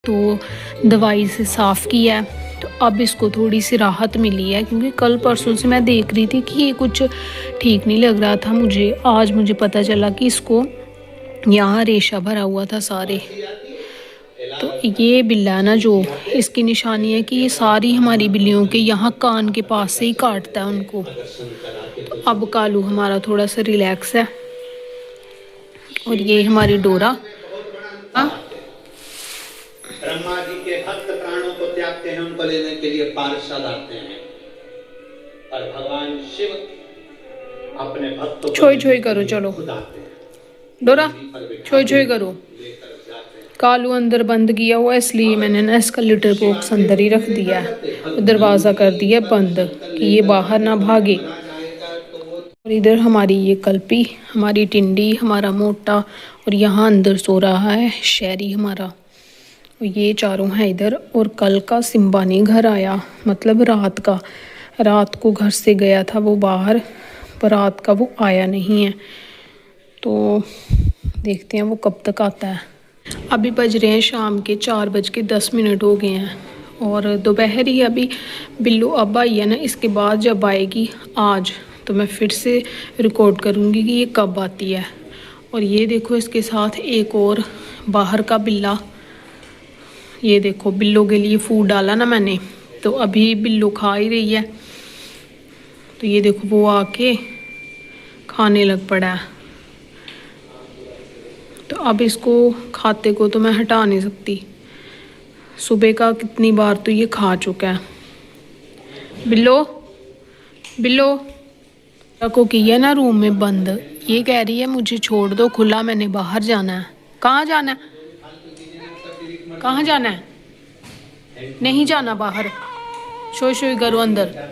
तो दवाई से साफ़ किया है। तो अब इसको थोड़ी सी राहत मिली है, क्योंकि कल परसों से मैं देख रही थी कि ये कुछ ठीक नहीं लग रहा था मुझे। आज मुझे पता चला कि इसको यहाँ रेशा भरा हुआ था सारे। तो ये बिल्ला ना, जो इसकी निशानी है कि ये सारी हमारी बिल्लियों के यहाँ कान के पास से ही काटता है उनको। तो अब कालू हमारा थोड़ा सा रिलैक्स है। और ये हमारी डोरा। हाँ, ब्रह्मा जी के भक्त प्राणों को त्यागते हैं, उनको लेने के लिए पार्षद आते हैं, और भगवान शिव अपने भक्तों को छोई छोई लेने के करो, लिए चलो खुद आते हैं। डोरा, छोई छोई करो। कालू अंदर बंद किया हुआ, इसलिए मैंने ना इसका लिटर बॉक्स अंदर ही रख दिया है और दरवाज़ा कर दिया बंद कि ये बाहर ना भागे। और इधर हमारी ये कल्पी, हमारी टिंडी, हमारा मोटा, और यहाँ अंदर सो रहा है शहरी हमारा। और ये चारों हैं इधर। और कल का सिम्बा नहीं घर आया, मतलब रात को घर से गया था वो बाहर, पर रात का वो आया नहीं है। तो देखते हैं वो कब तक आता है। अभी बज रहे हैं शाम के 4:10 हो गए हैं, और दोपहर ही अभी बिल्लू अब आई है ना। इसके बाद जब आएगी आज, तो मैं फिर से रिकॉर्ड करूँगी कि ये कब आती है। और ये देखो इसके साथ एक और बाहर का बिल्ला। ये देखो बिल्लों के लिए फूड डाला ना मैंने, तो अभी बिल्लो खा ही रही है। तो ये देखो वो आके खाने लग पड़ा है। तो अब इसको खाते को तो मैं हटा नहीं सकती। सुबह का कितनी बार तो ये खा चुका है। बिल्लो, बिल्लो को किया ना रूम में बंद। ये कह रही है मुझे छोड़ दो खुला, मैंने बाहर जाना है। कहाँ जाना है? कहाँ जाना है? नहीं जाना बाहर, शोई शोई करो अंदर।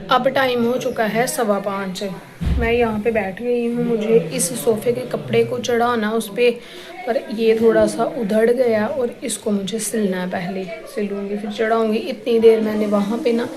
अब टाइम हो चुका है 5:15। मैं यहाँ पे बैठ गई हूँ। मुझे इस सोफ़े के कपड़े को चढ़ाना उस पर ये थोड़ा सा उधड़ गया और इसको मुझे सिलना है। पहले सिलूँगी फिर चढ़ाऊँगी। इतनी देर मैंने वहाँ पे ना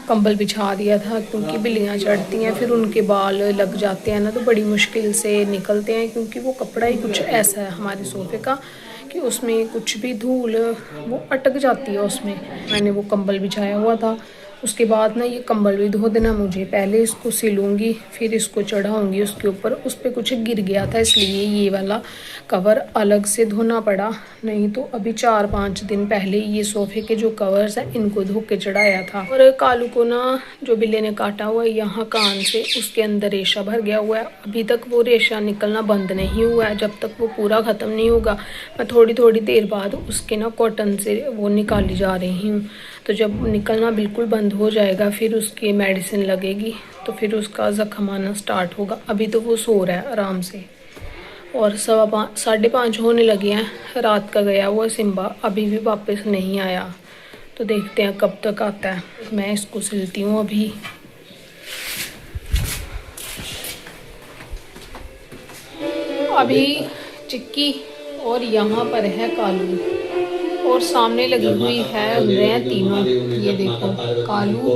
कंबल बिछा दिया था, क्योंकि बिल्लियाँ चढ़ती हैं फिर उनके बाल लग जाते हैं ना, तो बड़ी मुश्किल से निकलते हैं, क्योंकि वो कपड़ा ही कुछ ऐसा है हमारे सोफ़े का कि उसमें कुछ भी धूल वो अटक जाती है उसमें। मैंने वो कंबल बिछाया हुआ था। उसके बाद ना ये कंबल भी धो देना मुझे। पहले इसको सिलूँगी फिर इसको चढ़ाऊँगी उसके ऊपर। उस पर कुछ गिर गया था, इसलिए ये वाला कवर अलग से धोना पड़ा। नहीं तो अभी 4-5 दिन पहले ये सोफ़े के जो कवर्स हैं इनको धो के चढ़ाया था। और कालू को ना जो बिल्ली ने काटा हुआ है यहाँ कान से, उसके अंदर रेशा भर गया हुआ है। अभी तक वो रेशा निकलना बंद नहीं हुआ है। जब तक वो पूरा ख़त्म नहीं होगा मैं थोड़ी थोड़ी देर बाद उसके ना कॉटन से वो निकाली जा रही हूँ। तो जब निकलना बिल्कुल बंद हो जाएगा फिर उसकी मेडिसिन लगेगी, तो फिर उसका ज़ख्म आना स्टार्ट होगा। अभी तो वो सो रहा है आराम से। और 5:15 होने लगे हैं। रात का गया हुआ सिम्बा अभी भी वापस नहीं आया, तो देखते हैं कब तक आता है। मैं इसको सिलती हूँ अभी। अभी चिक्की और यहाँ पर है कालू, और सामने लगी हुई है रहे हैं तीनों। ये देखो कालू,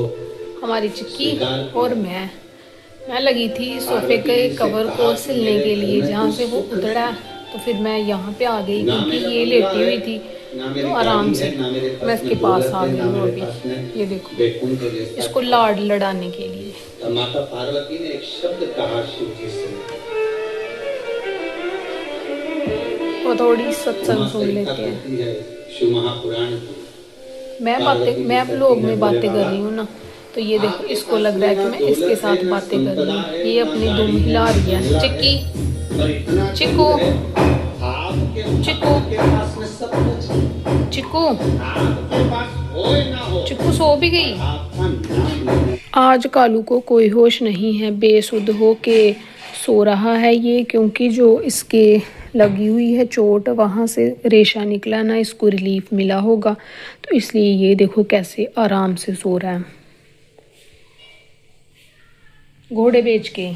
हमारी चिक्की और मैं लगी थी सोफ़े के कवर को सिलने के लिए जहाँ से वो उधड़ा। तो फिर मैं यहाँ पे आ गई, क्योंकि ये लेटी हुई थी तो आराम से मैं इसके पास आ गई हूँ अभी। ये देखो इसको लाड लड़ाने के लिए। माता पार्वती ने एक शब्द कहा शिव जी से, वो थोड़ी सत्संग सुन लेते हैं। शिव महापुराण की मैं ब्लॉग में बातें कर रही हूँ ना, तो ये देखो इसको लग रहा है कि मैं इसके साथ बातें कर रही हूँ। ये अपनी दुम हिला रही है। चिक्की, चिक्कू, चिक्कू, चिक्कू, चिक्कू सो भी गई। आज कालू को कोई होश नहीं है, बेसुध हो के सो रहा है ये, क्योंकि जो इसके लगी हुई है चोट वहाँ से रेशा निकला ना, इसको रिलीफ मिला होगा, तो इसलिए ये देखो कैसे आराम से सो रहा है घोड़े बेच के।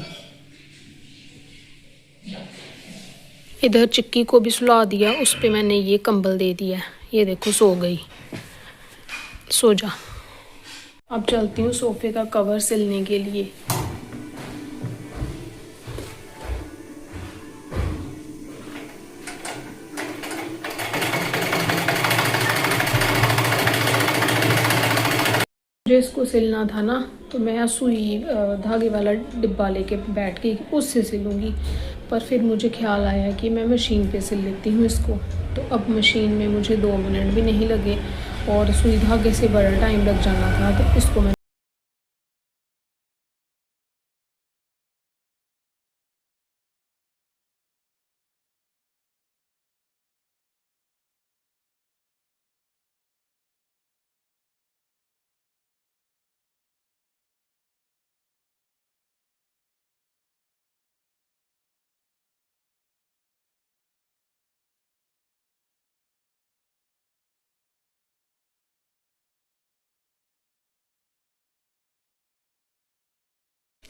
इधर चिक्की को भी सुला दिया, उस पे मैंने ये कंबल दे दिया। ये देखो सो गई। सो जा। अब चलती हूँ सोफे का कवर सिलने के लिए। मुझे इसको सिलना था ना, तो मैं सुई धागे वाला डिब्बा लेके बैठ गई, उससे सिलूँगी। पर फिर मुझे ख्याल आया कि मैं मशीन पे सिल लेती हूँ इसको। तो अब मशीन में मुझे 2 मिनट भी नहीं लगे और सुई धागे से बड़ा टाइम लग जाना था, तो इसको मैं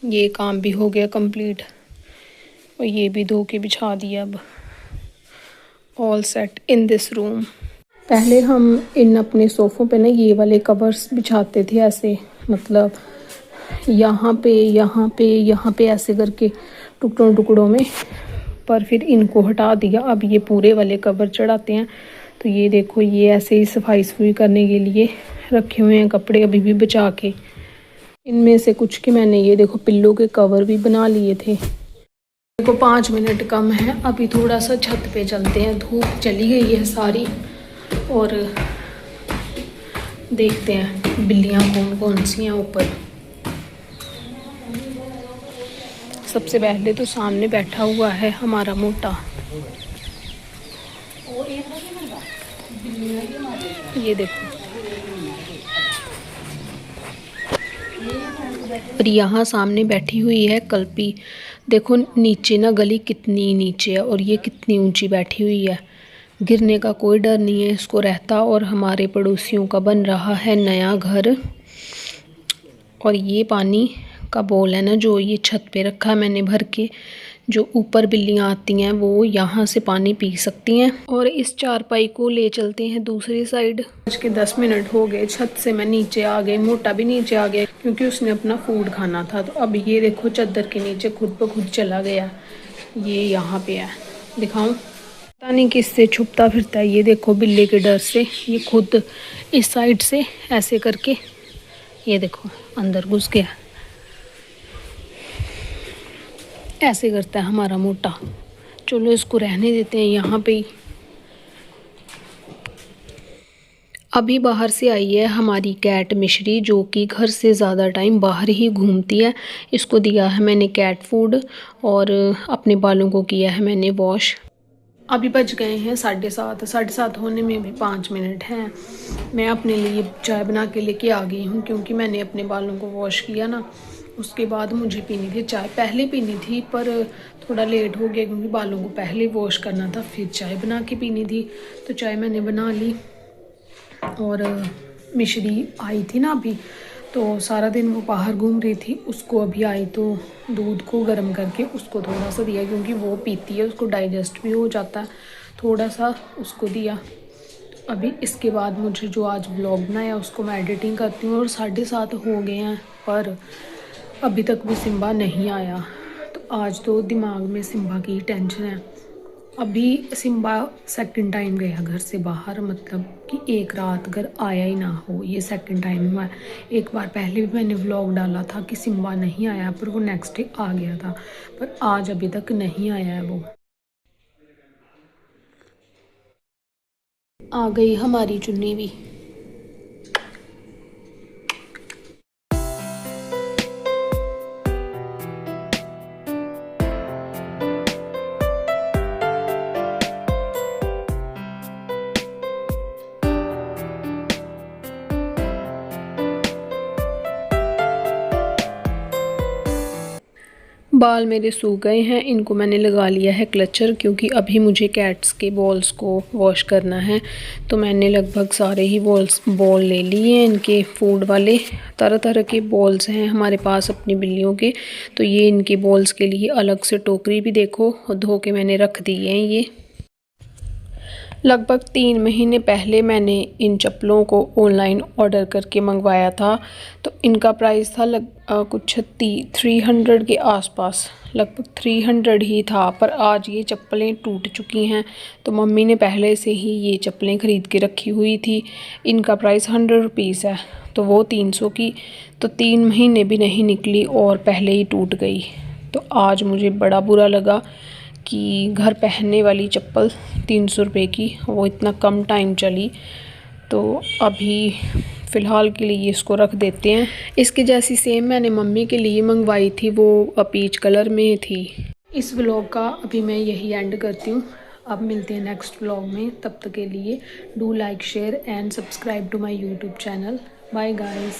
ये काम भी हो गया कंप्लीट और ये भी धो के बिछा दिया। अब all set in this room. पहले हम इन अपने सोफ़ों पे ना ये वाले कवर्स बिछाते थे ऐसे, मतलब यहाँ पे यहाँ पे यहाँ पे ऐसे करके टुकड़ों टुकड़ों में, पर फिर इनको हटा दिया। अब ये पूरे वाले कवर चढ़ाते हैं। तो ये देखो ये ऐसे ही सफाई करने के लिए रखे हुए हैं कपड़े अभी भी बचा के। इनमें से कुछ के मैंने ये देखो पिल्लो के कवर भी बना लिए थे। देखो 5 मिनट कम है, अभी थोड़ा सा छत पे चलते हैं। धूप चली गई है सारी और देखते हैं बिल्लियाँ कौन कौन सी हैं ऊपर। सबसे पहले तो सामने बैठा हुआ है हमारा मोटा, ये देखो। और यहाँ सामने बैठी हुई है कल्पी। देखो नीचे ना गली कितनी नीचे है और ये कितनी ऊंची बैठी हुई है। गिरने का कोई डर नहीं है इसको रहता। और हमारे पड़ोसियों का बन रहा है नया घर और ये पानी का बोल है ना, जो ये छत पे रखा है मैंने भर के, जो ऊपर बिल्लियाँ आती हैं वो यहाँ से पानी पी सकती हैं। और इस चारपाई को ले चलते हैं दूसरी साइड। आज के 10 मिनट हो गए, छत से मैं नीचे आ गई। मोटा भी नीचे आ गया क्योंकि उसने अपना फूड खाना था। तो अब ये देखो चादर के नीचे खुद ब खुद चला गया। ये यहाँ पे है, दिखाऊं? पता नहीं किससे छुपता फिरता है। ये देखो बिल्ली के डर से ये खुद इस साइड से ऐसे करके, ये देखो अंदर घुस गया। ऐसे करता है हमारा मोटा। चलो इसको रहने देते हैं यहाँ पे ही। अभी बाहर से आई है हमारी कैट मिश्री, जो कि घर से ज़्यादा टाइम बाहर ही घूमती है। इसको दिया है मैंने कैट फूड और अपने बालों को किया है मैंने वॉश। अभी बज गए हैं 7:30। 7:30 होने में भी 5 मिनट हैं। मैं अपने लिए चाय बना के लेके आ गई हूँ क्योंकि मैंने अपने बालों को वॉश किया ना, उसके बाद मुझे पीनी थी चाय। पहले पीनी थी पर थोड़ा लेट हो गया क्योंकि बालों को पहले वॉश करना था, फिर चाय बना के पीनी थी। तो चाय मैंने बना ली और मिश्री आई थी ना अभी, तो सारा दिन वो बाहर घूम रही थी। उसको अभी आई तो दूध को गर्म करके उसको थोड़ा सा दिया क्योंकि वो पीती है, उसको डाइजेस्ट भी हो जाता है। थोड़ा सा उसको दिया। अभी इसके बाद मुझे जो आज व्लॉग बनाया उसको मैं एडिटिंग करती हूँ। और 7:30 हो गए हैं पर अभी तक भी सिम्बा नहीं आया। तो आज तो दिमाग में सिम्बा की टेंशन है। अभी सिम्बा सेकंड टाइम गया घर से बाहर, मतलब कि एक रात अगर आया ही ना हो, ये सेकंड टाइम हुआ है। एक बार पहले भी मैंने व्लॉग डाला था कि सिम्बा नहीं आया, पर वो नेक्स्ट डे आ गया था। पर आज अभी तक नहीं आया है वो। आ गई हमारी चुन्नी भी। बाल मेरे सूख गए हैं, इनको मैंने लगा लिया है क्लचर क्योंकि अभी मुझे कैट्स के बॉल्स को वॉश करना है। तो मैंने लगभग सारे ही बॉल ले लिए हैं इनके फूड वाले। तरह तरह के बॉल्स हैं हमारे पास अपनी बिल्लियों के। तो ये इनके बॉल्स के लिए अलग से टोकरी भी देखो धो के मैंने रख दी है। ये लगभग 3 महीने पहले मैंने इन चप्पलों को ऑनलाइन ऑर्डर करके मंगवाया था। तो इनका प्राइस था कुछ 300 के आसपास, लगभग 300 ही था। पर आज ये चप्पलें टूट चुकी हैं। तो मम्मी ने पहले से ही ये चप्पलें ख़रीद के रखी हुई थी। इनका प्राइस 100 रुपीज़ है, तो वो 300 की। तो 3 महीने भी नहीं निकली और पहले ही टूट गई। तो आज मुझे बड़ा बुरा लगा कि घर पहनने वाली चप्पल 300 रुपये की, वो इतना कम टाइम चली। तो अभी फ़िलहाल के लिए इसको रख देते हैं। इसके जैसी सेम मैंने मम्मी के लिए मंगवाई थी, वो पीच कलर में थी। इस व्लॉग का अभी मैं यही एंड करती हूँ। अब मिलते हैं नेक्स्ट व्लॉग में। तब तक के लिए do like share and subscribe to my YouTube channel. Bye guys.